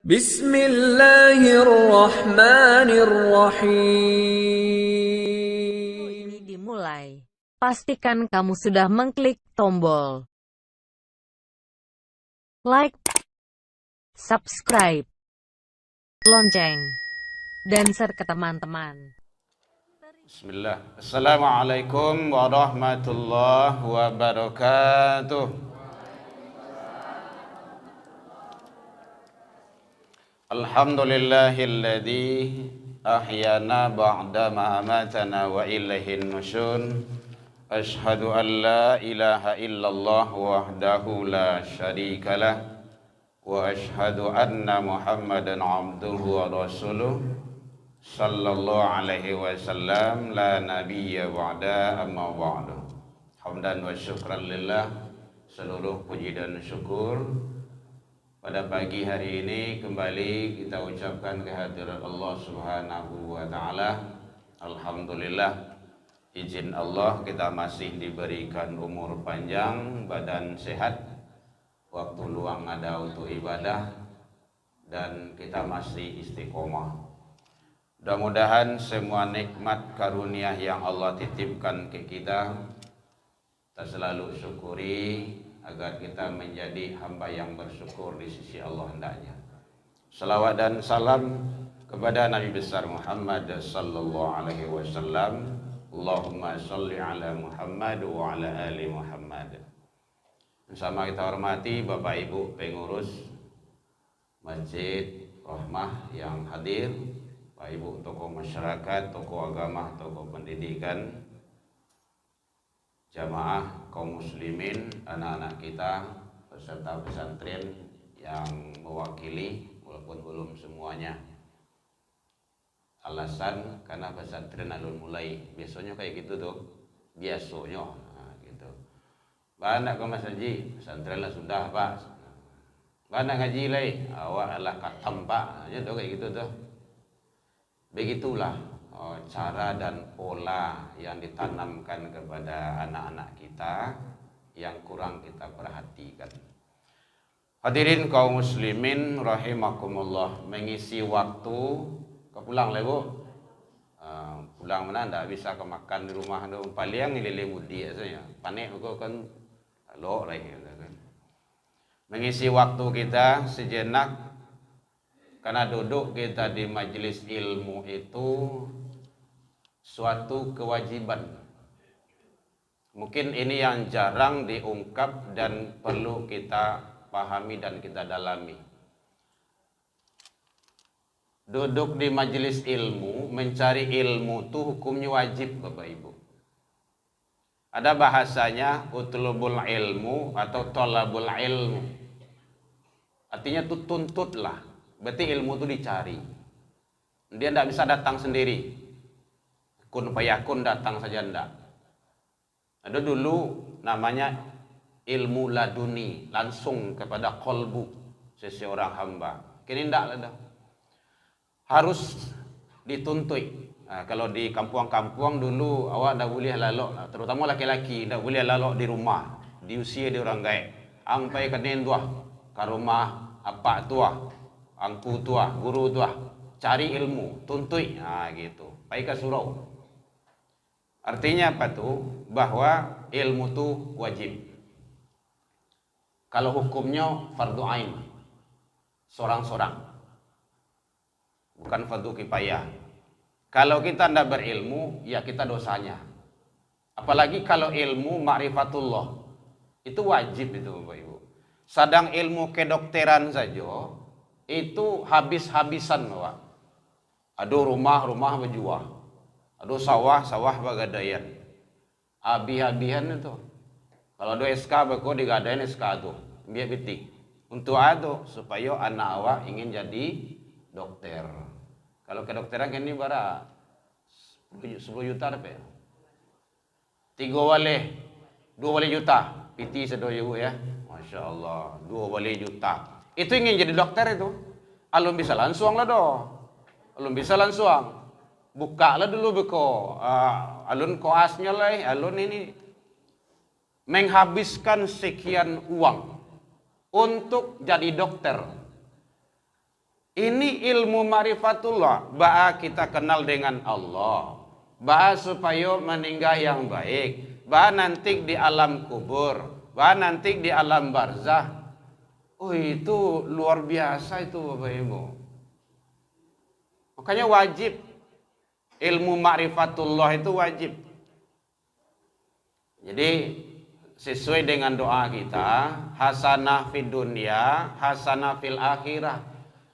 Bismillahirrahmanirrahim. Ini dimulai. Pastikan kamu sudah mengklik tombol like, subscribe, lonceng, dan share ke teman-teman. Bismillah. Assalamualaikum warahmatullahi wabarakatuh. Alhamdulillahilladzi ahyana ba'dama amatana wa ilaihin nusyur. Ashhadu an la ilaha illallah wahdahu la syarikalah wa ashhadu anna Muhammadan abduhu wa rasuluh sallallahu alaihi wasallam la nabiyya ba'da amma ba'du. Hamdan wa syukran lillah, seluruh puji dan syukur pada pagi hari ini kembali kita ucapkan kehadiran Allah Subhanahu wa taala. Alhamdulillah, izin Allah kita masih diberikan umur panjang, badan sehat, waktu luang ada untuk ibadah, dan kita masih istiqomah. Mudah-mudahan semua nikmat karunia yang Allah titipkan ke kita selalu syukuri agar kita menjadi hamba yang bersyukur di sisi Allah hendaknya. Salawat dan salam kepada Nabi besar Muhammad sallallahu alaihi wasallam. Allahumma sholli ala Muhammad wa ala ali Muhammad. Bersama kita hormati Bapak Ibu pengurus Masjid Rahmah yang hadir, Bapak Ibu tokoh masyarakat, tokoh agama, tokoh pendidikan, jamaah kaum muslimin, anak-anak kita, peserta pesantren yang mewakili walaupun belum semuanya. Alasan karena pesantren alun mulai, biasanya kayak gitu tuh, biasanya gitu. Banyak ke Mas Haji, pesantren lah sudah Pak. Banyak ngaji lagi, awak adalah katam Pak, ya tuh kayak gitu tuh. Begitulah cara dan pola yang ditanamkan kepada anak-anak kita yang kurang kita perhatikan. Hadirin kaum muslimin rahimakumullah, mengisi waktu kepulang lah Bu. Pulang mana ndak bisa kemakan di rumah tu paling lele mudi saja. Panik kok kan lo lagi kan. Mengisi waktu kita sejenak, karena duduk kita di majelis ilmu itu suatu kewajiban. Mungkin ini yang jarang diungkap dan perlu kita pahami dan kita dalami. Duduk di majelis ilmu, mencari ilmu itu hukumnya wajib Bapak Ibu. Ada bahasanya utlubul ilmu atau tolabul ilmu. Artinya itu tuntutlah. Berarti ilmu itu dicari. Dia tidak bisa datang sendiri. Kun payakun datang saja ndak. Ada dulu namanya ilmu laduni, langsung kepada kolbu seseorang hamba. Kini ndak ada. Harus dituntut. Nah, kalau di kampung-kampung dulu awak ndak boleh lalok, terutama laki-laki ndak boleh lalok di rumah, di usia dia orang gaib. Ampai kenen tuah, ke rumah apa tua, angku tua, guru tua, cari ilmu, tuntut, gitu. Baik ke surau. Artinya apa tuh? Bahwa ilmu tuh wajib. Kalau hukumnya fardu ain, sorang-sorang, bukan fardu kifayah. Kalau kita tidak berilmu, ya kita dosanya. Apalagi kalau ilmu ma'rifatullah, itu wajib itu Bapak Ibu. Sedang ilmu kedokteran saja, itu habis-habisan Pak. Ada rumah-rumah berjual, ada sawah-sawah bergadaian, habis-habisan itu. Kalau ada SK beko digadain SK tuh, biar beti. Untuk itu supaya anak awak ingin jadi dokter. Kalau kedokteran kan ini bara 10 juta apa? 3 wale, 2 wale juta, piti sedoyo ya. Masya Allah, 2 wale juta. Itu ingin jadi dokter itu. Alun bisa langsung lah doh. Alun bisa langsung. Buka lah dulu beko. Alun koasnya lah, alun ini menghabiskan sekian uang untuk jadi dokter. Ini ilmu ma'rifatullah. Ba'a kita kenal dengan Allah. Ba'a supaya meninggal yang baik. Ba'a nanti di alam kubur. Ba'a nanti di alam barzah. Oh, itu luar biasa itu Bapak Ibu. Makanya wajib. Ilmu ma'rifatullah itu wajib. Jadi sesuai dengan doa kita, hasanah fid dunya, hasanah fil akhirah.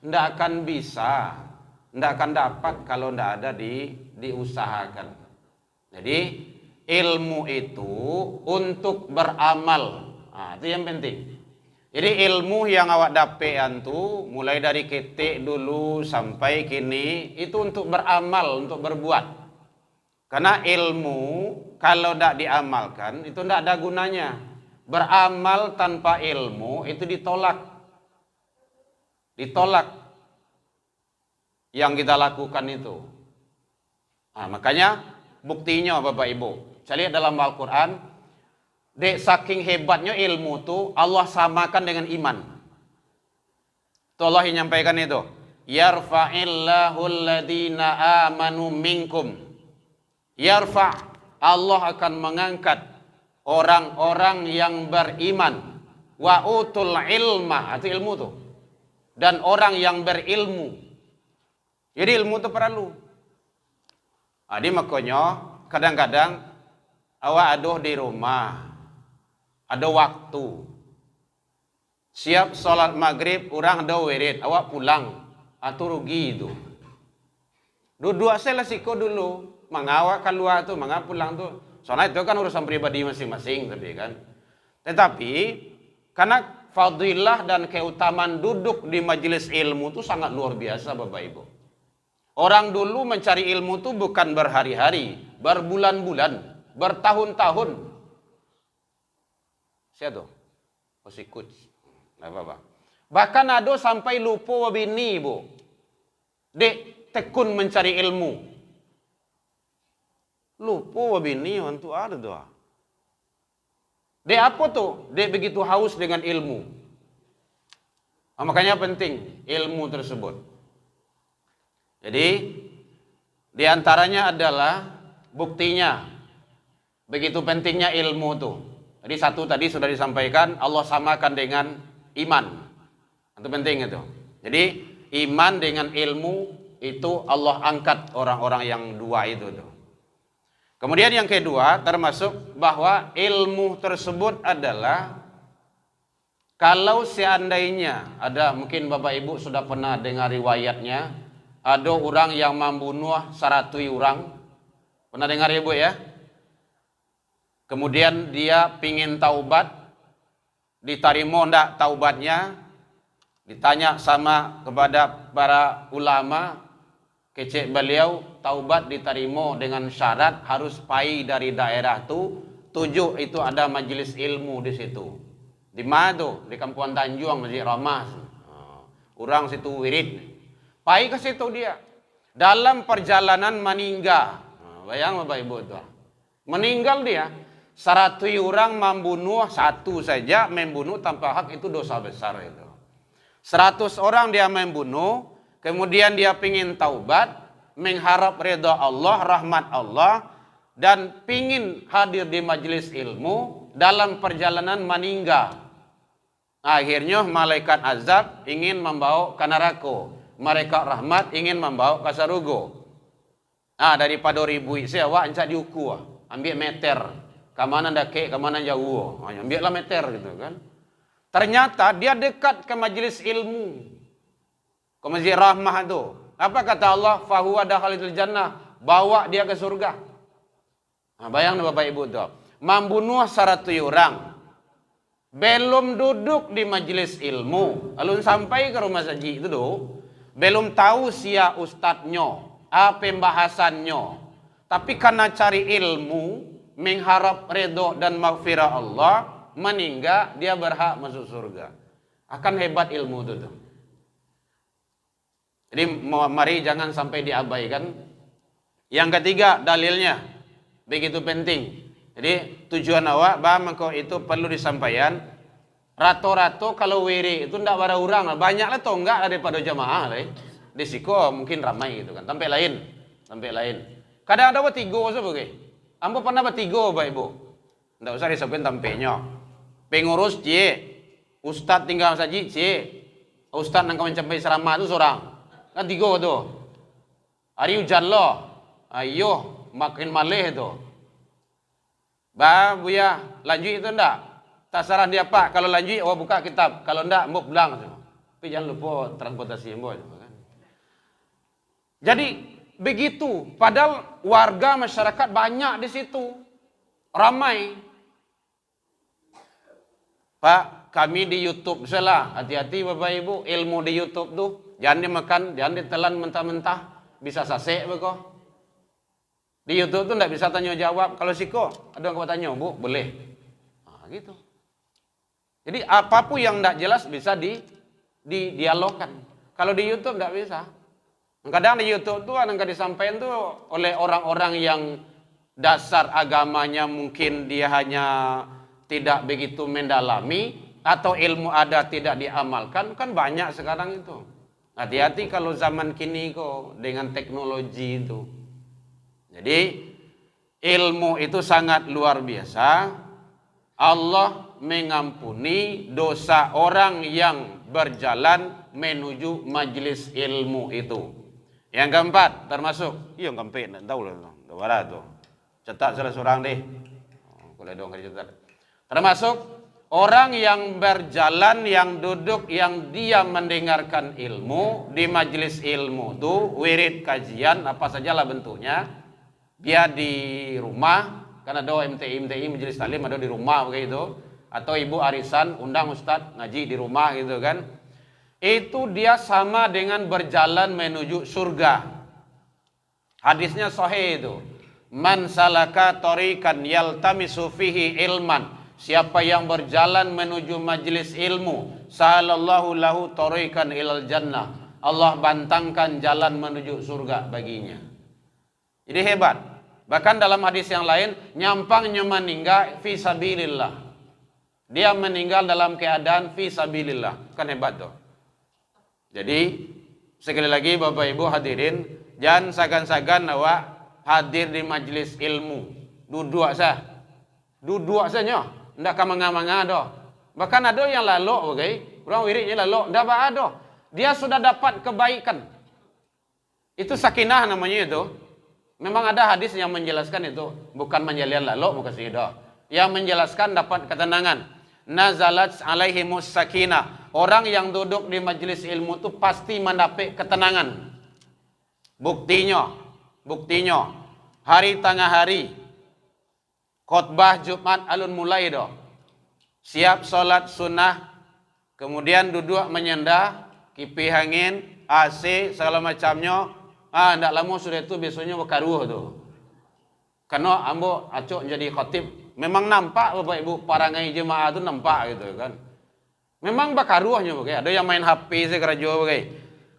Tidak akan bisa, tidak akan dapat kalau tidak ada diusahakan. Jadi ilmu itu untuk beramal. Nah, itu yang penting. Jadi ilmu yang awak dapean tuh mulai dari ketik dulu sampai kini itu untuk beramal, untuk berbuat. Karena ilmu kalau tidak diamalkan itu tidak ada gunanya. Beramal tanpa ilmu itu ditolak. Ditolak yang kita lakukan itu. Nah, makanya buktinya Bapak Ibu. Saya lihat dalam Al-Quran. Saking hebatnya ilmu itu Allah samakan dengan iman. Itu Allah yang menyampaikan itu. Yarfa'illahu alladhina amanu minkum. Yarfa' Allah akan mengangkat orang-orang yang beriman. Wa utul ilma. Itu ilmu itu. Dan orang yang berilmu. Jadi ilmu itu perlu. Jadi makanya kadang-kadang awak aduh di rumah. Ada waktu. Siap sholat maghrib, orang ada wirid, awak pulang. Atau rugi itu. Dua selasiko dulu. Mengawak keluar tuh, mengawak pulang tuh. Soalnya itu kan urusan pribadi masing-masing. Tetapi, karena fadilah dan keutamaan duduk di majelis ilmu itu sangat luar biasa Bapak Ibu. Orang dulu mencari ilmu itu bukan berhari-hari, berbulan-bulan, bertahun-tahun. Siapa tuh? Sikut. Nah, apa-apa. Bahkan ada sampai lupa wabini, Bu. Dek tekun mencari ilmu. Lupa wabini untuk ada tuh. Dek apa tuh? Dek begitu haus dengan ilmu. Nah, makanya penting ilmu tersebut. Jadi di antaranya adalah buktinya begitu pentingnya ilmu tuh. Jadi satu tadi sudah disampaikan, Allah samakan dengan iman. Itu penting itu. Jadi iman dengan ilmu itu Allah angkat orang-orang yang dua itu tuh. Kemudian yang kedua termasuk bahwa ilmu tersebut adalah kalau seandainya ada, mungkin Bapak Ibu sudah pernah dengar riwayatnya, ada orang yang membunuh 100 orang. Pernah dengar Ibu ya? Kemudian dia pingin taubat, diterima ndak taubatnya, ditanya sama kepada para ulama, kecek beliau taubat diterima dengan syarat harus pai dari daerah itu, 7 itu ada majelis ilmu di situ. Di mana tuh? Di Kampuan Tanjung, Masjid Ramah. Orang situ wirid. Pai ke situ dia. Dalam perjalanan meninggal. Bayang Bapak Ibu itu. Meninggal dia. 100 orang membunuh, satu saja membunuh tanpa hak itu dosa besar itu. 100 orang dia membunuh, kemudian dia pingin taubat, mengharap ridha Allah, rahmat Allah, dan pingin hadir di majelis ilmu, dalam perjalanan meninggal. Akhirnya malaikat azab ingin membawa ke neraka, malaikat rahmat ingin membawa ke surga. Daripada ribu isi awak encak diukur, ambil meter. Kemana dake, kemana jauh. Ambillah meter gitu kan. Ternyata dia dekat ke majelis ilmu. Ke Masjid Rahmah itu. Apa kata Allah? Fahuwa dakhalil jannah. Bawa dia ke surga. Bayang Bapak Ibu itu. Membunuh 100 orang. Belum duduk di majelis ilmu. Lalu sampai ke rumah saji itu tuh. Belum tahu sia ustadznya. Apa pembahasannya. Tapi karena cari ilmu, mengharap ridho dan maghfirah Allah, meninggal, dia berhak masuk surga. Akan hebat ilmu itu tuh. Jadi mari jangan sampai diabaikan. Yang ketiga dalilnya begitu penting. Jadi tujuan awak bahwa itu perlu disampaikan. Rato-rato kalau wirid itu ndak ada orang, banyak lah tonggak daripada jamaah lah. Di siko mungkin ramai gitu kan. Sampai lain. Kadang ada bertiga sebagai. Ambo pernah bertiga Bapak Ibu. Ndak usah disebutkan tampenya. Pengurus cie, ustad tinggal saji cie, ustad nang kawan sampai serama itu seorang. Kan tiga tu. Hari hujan lo, ayo makin malih tu. Bah buya lanjut itu ndak. Tak saran dia Pak, kalau lanjut buka kitab, kalau ndak mbok belang. Tapi jangan lupa transportasi mbok kan. Jadi begitu, padahal warga masyarakat banyak di situ. Ramai. Pak, kami di YouTube salah. Hati-hati Bapak Ibu, ilmu di YouTube tuh jangan dimakan, jangan ditelan mentah-mentah, bisa sasek begitu. Di YouTube tuh ndak bisa tanya jawab. Kalau siko, ada yang kau tanya, Bu, boleh. Nah, gitu. Jadi apapun yang ndak jelas bisa dialogkan. Kalau di YouTube ndak bisa. Kadang di YouTube tuh yang disampaikan tuh oleh orang-orang yang dasar agamanya mungkin dia hanya tidak begitu mendalami atau ilmu ada tidak diamalkan, kan banyak sekarang itu. Hati-hati kalau zaman kini kok dengan teknologi itu. Jadi ilmu itu sangat luar biasa. Allah mengampuni dosa orang yang berjalan menuju majelis ilmu itu. Yang keempat termasuk, yang keempat tak tahu lah, dah tu. Cetak salah seorang deh. Boleh dong kalau cetak. Termasuk orang yang berjalan, yang duduk, yang dia mendengarkan ilmu di majelis ilmu itu, wirid kajian apa sajalah bentuknya, dia di rumah. Kan ada MTI majelis taklim ada di rumah begitu, atau ibu arisan undang ustadz ngaji di rumah gitu kan. Itu dia sama dengan berjalan menuju surga. Hadisnya sahih itu. Man salaka tariqan yaltamisu fihi ilman. Siapa yang berjalan menuju majelis ilmu, sahalallahu lahu tariqan ilal jannah. Allah bantangkan jalan menuju surga baginya. Jadi hebat. Bahkan dalam hadis yang lain, nyampangnya meninggal fi sabilillah. Dia meninggal dalam keadaan fi sabilillah. Kan hebat tuh. Jadi, sekali lagi Bapak Ibu hadirin, jangan sagan-sagan awak hadir di majelis ilmu. Duduk saja. Ndak kamanga-manga doh. Bahkan ada yang lalok bagai, orang wiridnya lalok, ndak ada. Dia sudah dapat kebaikan. Itu sakinah namanya itu. Memang ada hadis yang menjelaskan itu, bukan menjalian lalu muka sido. Yang menjelaskan dapat ketenangan. Nazalat alaihimus sakinah. Orang yang duduk di majelis ilmu itu pasti mendapat ketenangan. Buktinya hari tengah hari khutbah Jumat alun mulai doh. Siap solat sunnah, kemudian duduk menyendah, kipi angin, AC segala macamnya. Ndak lama sudah itu biasanya berkaruh tu. Karena ambo acok jadi khatib, memang nampak Bapak Ibu parangai jemaah tu nampak gitu kan. Memang berkaruhnya bagai. Ada yang main HP sekerajo bagai.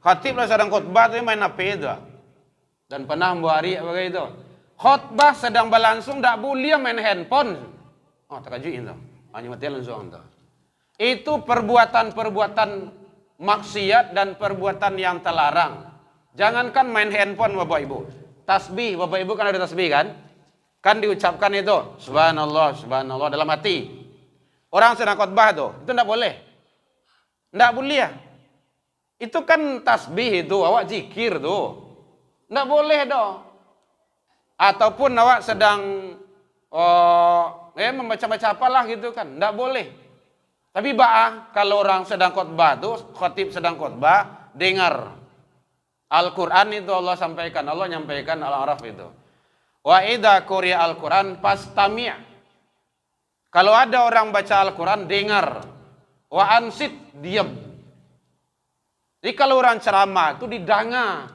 Khatib lah sedang khutbah tu main HP tu. Dan pernah ambo hari bagai itu. Khutbah sedang berlangsung ndak boleh main handphone. Oh terkejut itu. Hanya mati langsung tu. Itu perbuatan-perbuatan maksiat dan perbuatan yang terlarang. Jangankan main handphone Bapak Ibu. Tasbih, Bapak Ibu kan ada tasbih kan? Kan diucapkan itu, subhanallah, subhanallah dalam hati. Orang sedang khutbah itu enggak boleh. Enggak boleh ya. Itu kan tasbih itu, awak zikir tuh. Enggak boleh doh. Ataupun awak sedang membaca-baca apalah gitu kan, enggak boleh. Tapi kalau orang sedang khutbah tuh, khatib sedang khutbah, dengar Al-Quran itu Allah sampaikan, Allah nyampaikan Al-A'raf itu. Wa idza quriya Al-Quran fastami'. Kalau ada orang baca Al-Quran, dengar. Wa ansit, diam. Jadi kalau orang ceramah itu didanga.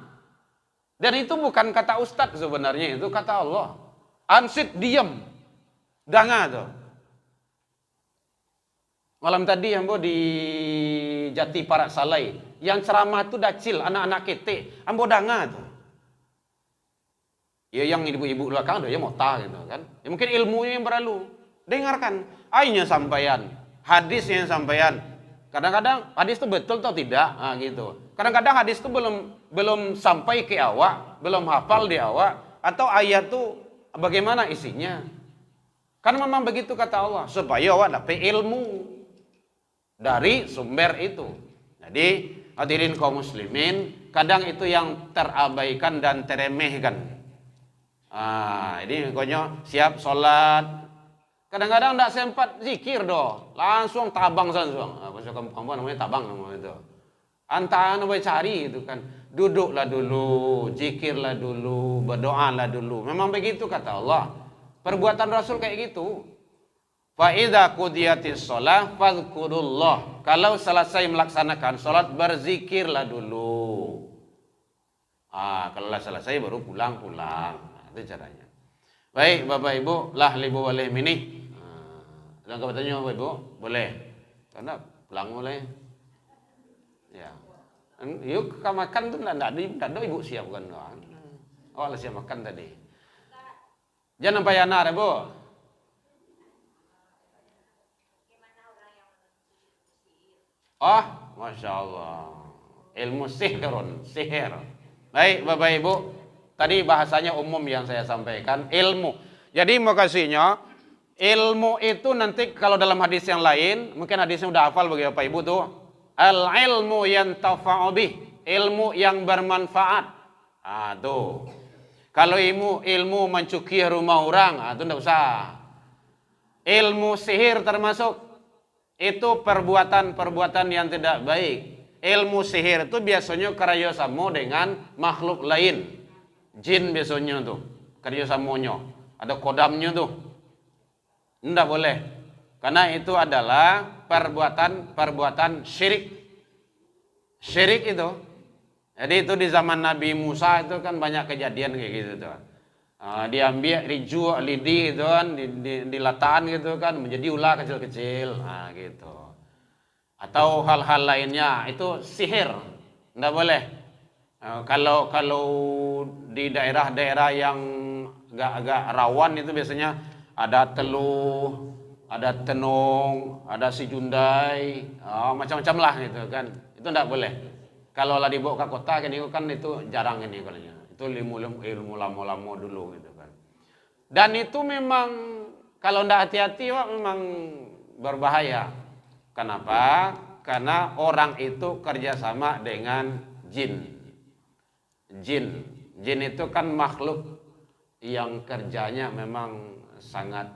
Dan itu bukan kata ustadz sebenarnya, itu kata Allah. Ansit, diam. Danga tuh. Malam tadi ambo di Jati Parak Salai, yang ceramah itu dacil, anak-anak ketek, ambo danga tuh. Ya yang ibu-ibu belakang ada ya mota gitu kan. Ya, mungkin ilmunya yang berlalu. Dengarkan, akhirnya sampaian. hadis yang sampaian. Kadang-kadang hadis itu betul atau tidak, gitu. Kadang-kadang hadis itu belum sampai ke awak, belum hafal di awak, atau ayat itu bagaimana isinya. Kan memang begitu kata Allah, supaya awak dapat ilmu dari sumber itu. Jadi hadirin kaum muslimin, kadang itu yang terabaikan dan teremehkan. Ini pokoknya siap sholat. Kadang-kadang tidak sempat zikir doh, langsung tabang langsung. Bahasa kampung namanya tabang namanya itu. Antara cari itu kan, duduklah dulu, zikirlah dulu, berdoalah dulu. Memang begitu kata Allah. Perbuatan Rasul kayak gitu. Fa idza qudiyatis shalah fadhkurullah. Kalau selesai melaksanakan salat berzikirlah dulu. Kalau selesai baru pulang-pulang. Itu caranya. Baik Bapak Ibu, lah libu walih mini. Ada yang bertanya Bapak Ibu? Boleh. Karena pulang boleh. Ya. Yuk makan tuh enggak ada Ibu siapkan. Lah siap makan tadi. Jangan payana Bu. Masya Allah. Ilmu sihir. Baik Bapak Ibu, tadi bahasanya umum yang saya sampaikan, ilmu. Jadi makasihnya, ilmu itu nanti kalau dalam hadis yang lain, mungkin hadisnya udah hafal bagi Bapak Ibu tuh. Al-ilmu yantafa'u bih, ilmu yang bermanfaat. Tuh. Kalau ilmu mencukir rumah orang, itu enggak usah. Ilmu sihir termasuk itu perbuatan-perbuatan yang tidak baik. Ilmu sihir itu biasanya kerjasama dengan makhluk lain. Jin biasanya tuh kerjasamanya. Ada kodamnya tuh. Tidak boleh. Karena itu adalah perbuatan syirik. Syirik itu. Jadi itu di zaman Nabi Musa itu kan banyak kejadian kayak gitu tuh. Diambil riju lidi gitu kan, dilataan gitu kan, menjadi ular kecil-kecil, gitu. Atau hal-hal lainnya itu sihir, nggak boleh. Kalau di daerah-daerah yang agak rawan itu biasanya ada teluh, ada tenung, ada si jundai, macam-macam lah gitu kan. Itu nggak boleh. Kalau lah dibawa ke kota kan itu jarang ini kalanya. Itu ilmu lama-lama dulu gitu kan. Dan itu memang kalau ndak hati-hati memang berbahaya. Kenapa? Karena orang itu kerjasama dengan jin. Jin itu kan makhluk yang kerjanya memang sangat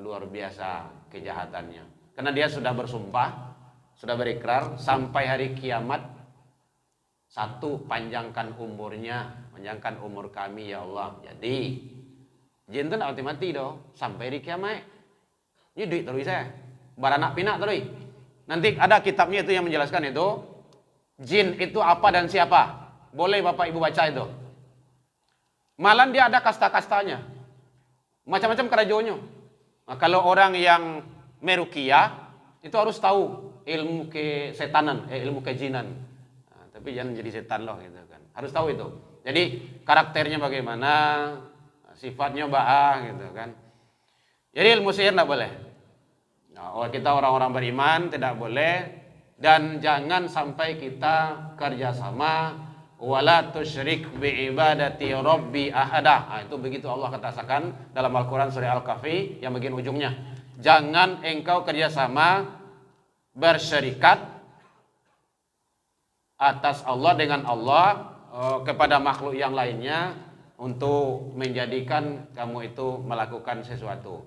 luar biasa kejahatannya. Karena dia sudah bersumpah, sudah berikrar sampai hari kiamat. Satu, panjangkan umurnya, panjangkan umur kami ya Allah. Jadi jin itu tidak mati doh sampai di kiamat. Ini duit terus saya, baranak pinak terus. Nanti ada kitabnya itu yang menjelaskan itu jin itu apa dan siapa. Boleh Bapak Ibu baca itu. Malah dia ada kasta-kastanya, macam-macam kerajaannya. Nah, kalau orang yang meruqyah itu harus tahu ilmu kesetanan, ilmu kejinan. Tapi jangan jadi setan loh gitu kan. Harus tahu itu. Jadi karakternya bagaimana, sifatnya gitu kan. Jadi ilmu sihir tidak boleh. Kita orang-orang beriman tidak boleh. Dan jangan sampai kita kerjasama wala tusyrik bi ibadati rabbi ahada. Itu begitu Allah katakan dalam Al-Quran surah Al-Kahfi yang bagian ujungnya. Jangan engkau kerjasama bersyirikat atas Allah dengan Allah kepada makhluk yang lainnya untuk menjadikan kamu itu melakukan sesuatu.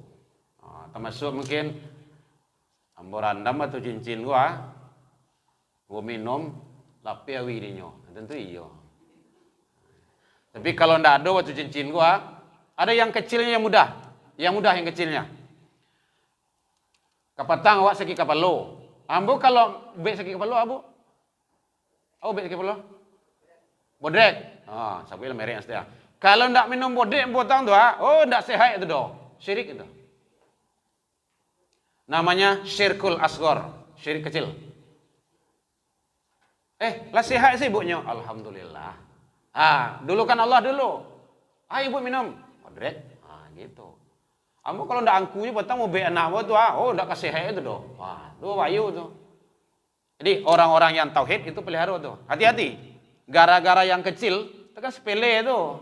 Termasuk mungkin amborandam atau cincin gua minum tapi awirinya tentu iya. Tapi kalau ndak ada waktu cincin gua, ada yang kecilnya yang mudah yang kecilnya. Kapatang awak seki kapalo. Ambo kalau be seki kapalo abu bek ke pula? Bodrek. Sabuil merek astia. Kalau ndak minum bodrek potong tu ndak sehat itu doh. Syirik itu. Namanya syirkul asghar, syirik kecil. Lah sehat sih ibunya. Alhamdulillah. Dulu kan Allah dulu. Ibu minum bodrek. Gitu. Ambo kalau ndak angkunya petang mau be anak mo tuh, oh ndak kasih itu doh. Wah, tuh bayu tuh. Jadi orang-orang yang tauhid itu pelihara tuh. Hati-hati. Gara-gara yang kecil, itu kan sepele tuh.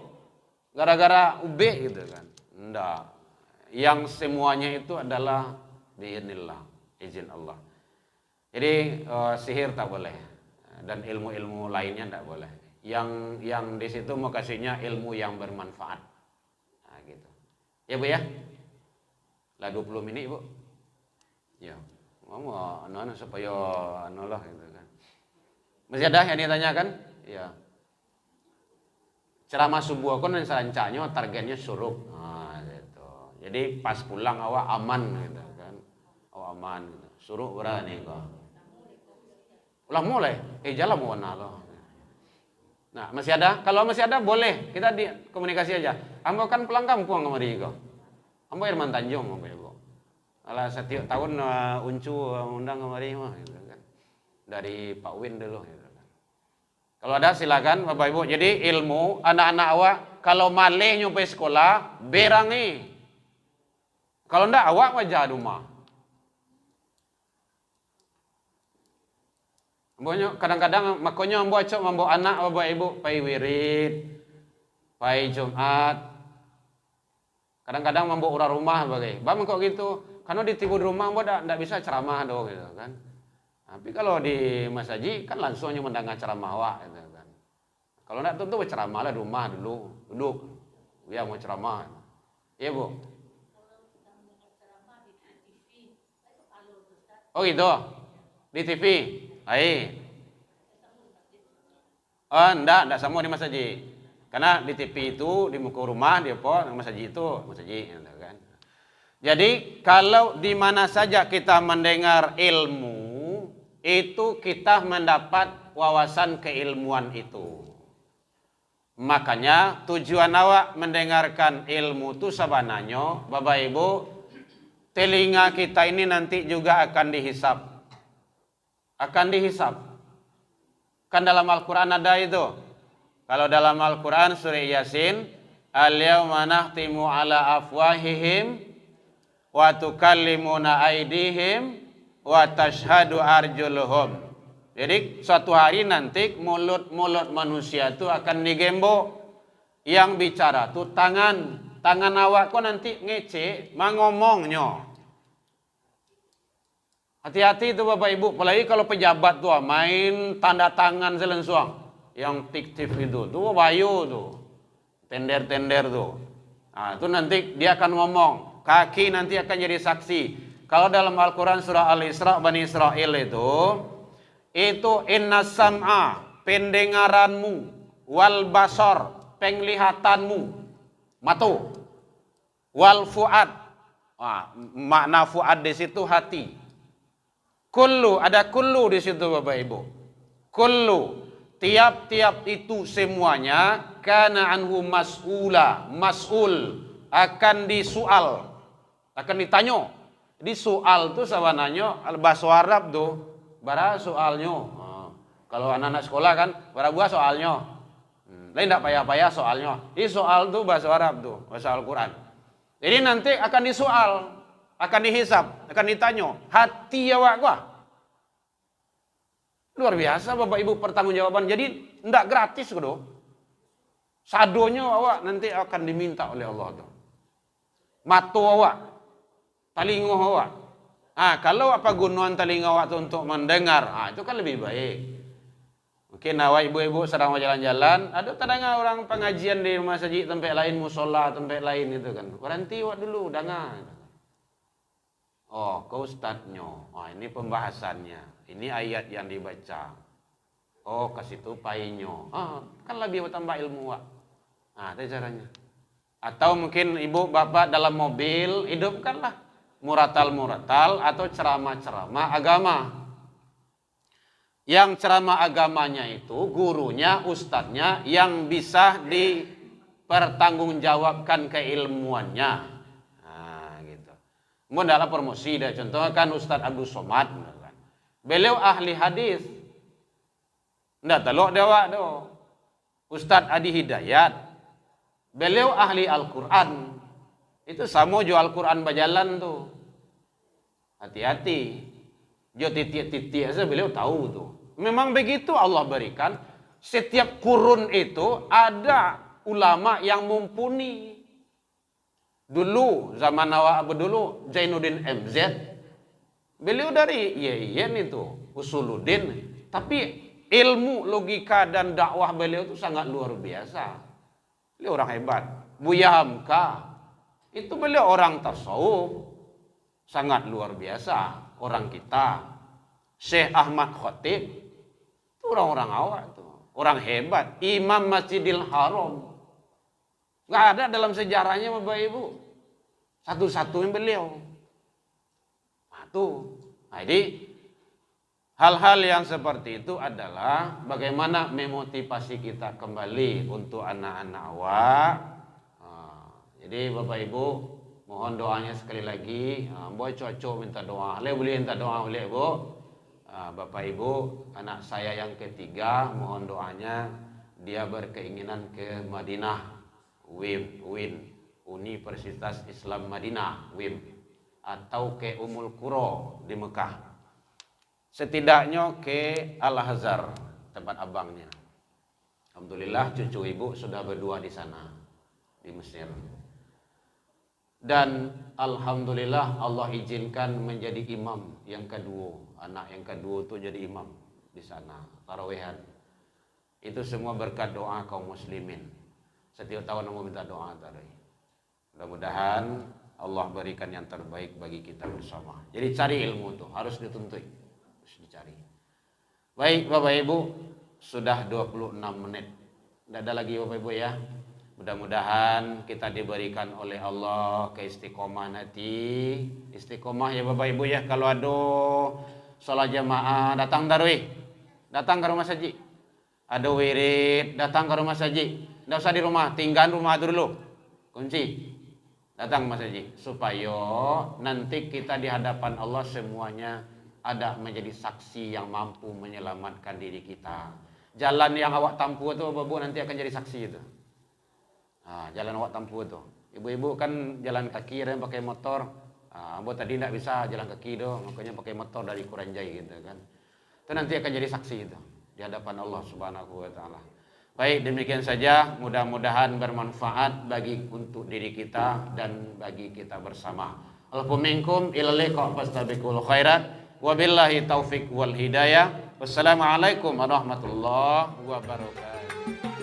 Gara-gara ube gitu kan. Ndak. Yang semuanya itu adalah biiznillah, izin Allah. Jadi sihir tak boleh dan ilmu-ilmu lainnya tak boleh. Yang di situ mau kasihnya ilmu yang bermanfaat. Nah, gitu. Ya Bu ya. Lah 20 menit Bu. Ya. Mau anu supaya anu lah gitu kan. Masih ada yang ditanyakan? Ya. Ceramah subuh kon serancanya targetnya suruh. Nah, gitu. Jadi pas pulang awak aman gitu kan. Awak aman gitu. Suruh berani kok. Ulah mulai. Jalan mau loh. Nah, masih ada? Kalau masih ada boleh kita di komunikasi aja. Ambo kan pulang kampung kemari kok. Ambo Irman Tanjung Ambo Ibu. Alah setiap tahun uncu undang kemari mah gitu kan. Dari Pak Win dulu gitu kan. Kalau ada silakan Bapak Ibu. Jadi ilmu anak-anak awak kalau malih nyampe sekolah berangi. Kalau ndak awak wajah rumah. Ambonya kadang-kadang makanya ambo acok mambo anak Bapak Ibu pai wirid, pai Jumat. Kadang-kadang mambo urah rumah bagai. Bang kok gitu. Karena di tidur rumah ambo ndak bisa ceramah do gitu kan. Tapi kalau di masjid kan langsungnya mendengar ceramah awak gitu kan. Kalau ndak tentu berceramah lah di rumah dulu, duduk. Ya mau ceramah. Iya Bu. Oh gitu. Di TV. Hai. Oh, enggak sama di masjid. Karena di TV itu di muka rumah di apa masjid itu masjid gitu kan. Jadi kalau di mana saja kita mendengar ilmu itu kita mendapat wawasan keilmuan itu. Makanya tujuan awak mendengarkan ilmu itu sabananya Bapak Ibu telinga kita ini nanti juga akan dihisap. Akan dihisap. Kan dalam Al-Quran ada itu. Kalau dalam Al-Quran surah Yasin, al-yawma nakhtimu ala afwahihim wa tukallimuna aydihim wa tashhadu arjuluhum. Jadi suatu hari nanti mulut-mulut manusia itu akan digembok. Yang bicara tuh tangan. Tangan awak kok nanti ngece, mangomongnya. Hati-hati itu Bapak Ibu, apalagi kalau pejabat tuh main tanda tangan selensuang yang fiktif itu, tuh bayu tuh, tender-tender tuh. Nah, itu nanti dia akan ngomong, kaki nanti akan jadi saksi. Kalau dalam Al-Quran surah Al-Isra Bani Israel itu inna sam'a, pendengaranmu, wal basar, penglihatanmu, matu, wal fuad, makna fuad di situ hati. Kullu, ada kullu di situ Bapak Ibu. Kullu, tiap-tiap itu semuanya kana anhu mas'ula, mas'ul, akan disual, akan ditanya. Di soal tuh sabananya bahasa Arab tuh, bara soalnya. Kalau anak-anak sekolah kan, bara buah soalnya. Lain enggak payah-payah soalnya. Ini soal tuh bahasa Arab tuh, bahasa Al-Quran. Jadi nanti akan disoal. Akan dihisap, akan ditanya, hati awak gua. Luar biasa Bapak Ibu pertanggungjawaban. Jadi enggak gratis kok. Sadonya awak nanti akan diminta oleh Allah tuh. Mata awak, telinga awak. Kalau apa gunaan telinga awak tuh untuk mendengar, itu kan lebih baik. Mungkin awak ibu-ibu sedang jalan-jalan, ada tadanga orang pengajian di masjid tempat lain, musola tempat lain itu kan. Berhenti awak dulu, dengar. Oh, ke ustadznya. Ini pembahasannya. Ini ayat yang dibaca. Oh, kasih tuh painya. Kan lebih tambah ilmu. Itu caranya. Atau mungkin ibu bapak dalam mobil hidupkanlah muratal-muratal atau ceramah-ceramah agama. Yang ceramah agamanya itu gurunya, ustadznya yang bisa dipertanggungjawabkan keilmuannya. Mau dalam promosi dah, contohnya kan Ustadz Abdul Somad, kan. Beliau ahli hadis, ndak telok dewa do. Ustadz Adi Hidayat, beliau ahli Al-Quran, Itu sama jual Quran bajalan tuh. Hati-hati. Jo titik-titik aja beliau tahu tuh. Memang begitu Allah berikan. Setiap kurun itu ada ulama yang mumpuni. Dulu zaman awal dulu Zainuddin MZ. Beliau dari Yeyen itu, Usuluddin. Tapi ilmu, logika dan dakwah beliau itu sangat luar biasa. Beliau orang hebat. Buya Hamka itu beliau orang tasawuf. Sangat luar biasa orang kita. Syekh Ahmad Khatib itu orang-orang awak tuh, orang hebat, Imam Masjidil Haram. Nggak ada dalam sejarahnya Bapak Ibu. Satu-satunya beliau. Jadi hal-hal yang seperti itu adalah bagaimana memotivasi kita kembali untuk anak-anak awak. Jadi Bapak Ibu mohon doanya sekali lagi. Boy cocok minta doa. Boleh minta doa oleh Bu. Bapak Ibu, anak saya yang ketiga mohon doanya, dia berkeinginan ke Madinah, UIN, Universitas Islam Madinah, UIN, atau ke Ummul Qura di Mekah. Setidaknya ke Al-Azhar, tempat abangnya. Alhamdulillah cucu ibu sudah berdua di sana, di Mesir. Dan alhamdulillah Allah izinkan menjadi imam yang kedua. Anak yang kedua itu jadi imam di sana, tarawehan. Itu semua berkat doa kaum muslimin. Setiap tahun aku minta doa tadi. Mudah-mudahan Allah berikan yang terbaik bagi kita bersama. Jadi cari ilmu tuh, harus dituntut, harus dicari. Baik Bapak Ibu, sudah 26 menit. Tidak ada lagi Bapak Ibu ya. Mudah-mudahan kita diberikan oleh Allah keistiqomah nanti. Istiqomah ya Bapak Ibu ya. Kalau ada sholat jamaah, datang tarawih, datang ke rumah saji. Ada wirid, datang ke rumah saji. Tidak usah di rumah, tinggal rumah dulu. Kunci. Datang Mas Haji, supaya nanti kita di hadapan Allah semuanya ada menjadi saksi yang mampu menyelamatkan diri kita. Jalan yang awak tampu itu Bapak nanti akan jadi saksi itu. Jalan awak tampu itu. Ibu-ibu kan jalan kaki dan pakai motor. Ambo tadi tidak bisa jalan kaki itu, makanya pakai motor dari Kuranjai gitu kan. Itu nanti akan jadi saksi itu di hadapan Allah Subhanahu wa taala. Baik, demikian saja. Mudah-mudahan bermanfaat untuk diri kita dan bagi kita bersama. Alaikum minkum ila liqa fastabiqul khairat. Wabillahi taufik wal hidayah. Wassalamualaikum warahmatullahi wabarakatuh.